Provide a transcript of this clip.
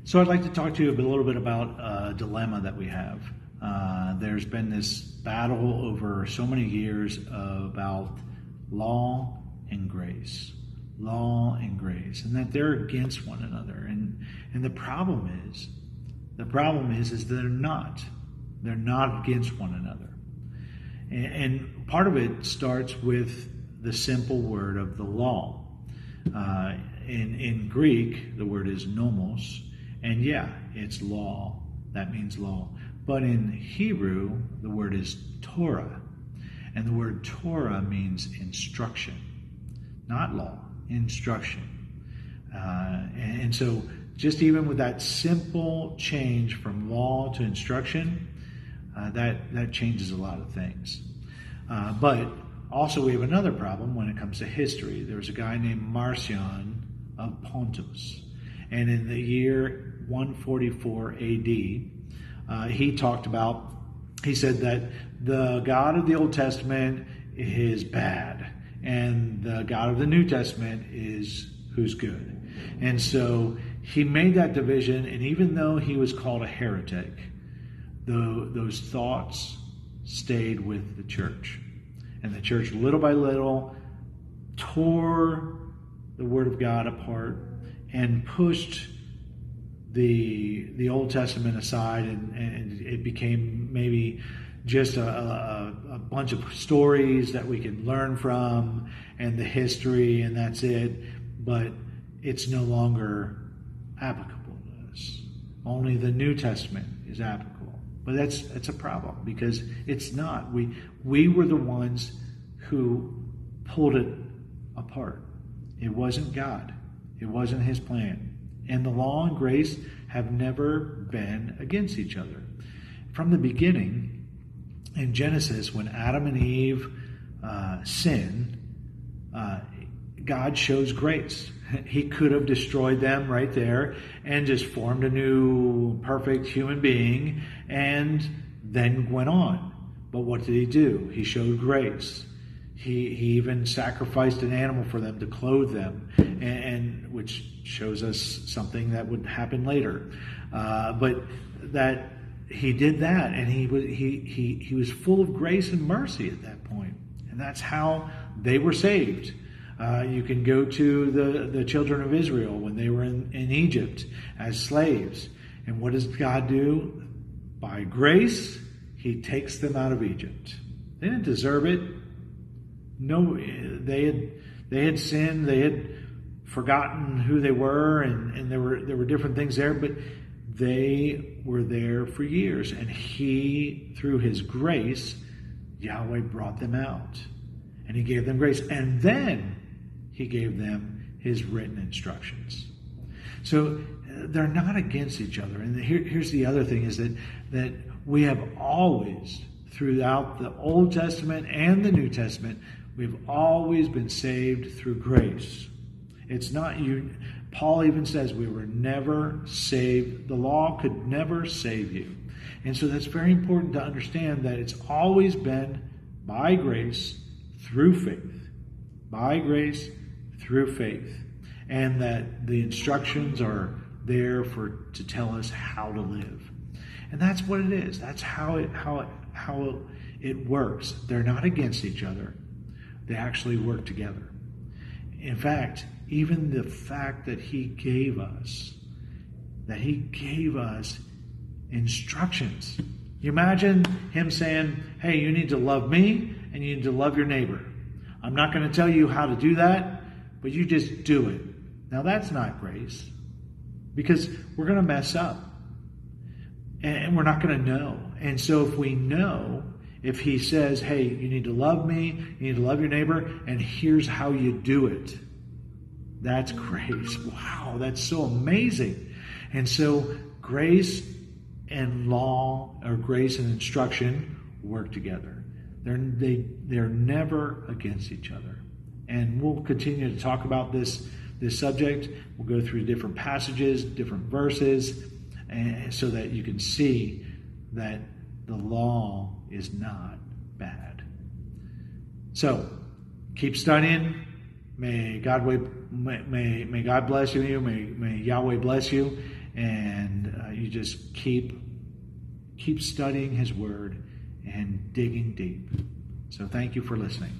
So I'd like to talk to you a little bit about a dilemma that we have. There's been this battle over so many years about law and grace, and that they're against one another. And the problem is they're not. They're not against one another. And part of it starts with the simple word of the law. In Greek, the word is nomos, and it's law. That means law. But in Hebrew, the word is Torah. And the word Torah means instruction, not law, instruction. And so just even with that simple change from law to instruction, that changes a lot of things. But also we have another problem when it comes to history. There was a guy named Marcion of Pontus. And in the year 144 AD, he said that the God of the Old Testament is bad, and the God of the New Testament is who's good. And so he made that division, and even though he was called a heretic, those thoughts stayed with the church. And the church, little by little, tore the Word of God apart and pushed the Old Testament aside, and it became maybe just a bunch of stories that we can learn from and the history, and that's it. But it's no longer applicable to us. Only the New Testament is applicable. But that's a problem, because it's not. We were the ones who pulled it apart. It wasn't God. It wasn't His plan. And the law and grace have never been against each other. From the beginning, in Genesis, when Adam and Eve sinned, God shows grace. He could have destroyed them right there and just formed a new perfect human being and then went on. But what did He do? He showed grace. He even sacrificed an animal for them to clothe them, and which shows us something that would happen later. But that He did that, and he was full of grace and mercy at that point, and that's how they were saved. You can go to the children of Israel when they were in Egypt as slaves, and what does God do? By grace, He takes them out of Egypt. They didn't deserve it. No, they had sinned. They had forgotten who they were, and there were different things there. But they were there for years, and He, through His grace, Yahweh brought them out, and He gave them grace, and then He gave them His written instructions. So they're not against each other. And here's the other thing: is that we have always, throughout the Old Testament and the New Testament, we've always been saved through grace. It's not you. Paul even says we were never saved. The law could never save you. And so that's very important to understand, that it's always been by grace through faith. By grace through faith. And that the instructions are there to tell us how to live. And that's what it is. That's how it works. They're not against each other. They actually work together. In fact, even the fact that He gave us instructions. You imagine Him saying, hey, you need to love me and you need to love your neighbor. I'm not going to tell you how to do that, but you just do it. Now that's not grace, because we're going to mess up and we're not going to know. And so if we know, if He says, hey, you need to love me, you need to love your neighbor, and here's how you do it, that's grace. Wow, that's so amazing. And so grace and law, or grace and instruction, work together. They're never against each other. And we'll continue to talk about this subject. We'll go through different passages, different verses, and so that you can see that the law is not bad. So keep studying. May God bless you. May Yahweh bless you. and you just keep studying His Word and digging deep. So thank you for listening.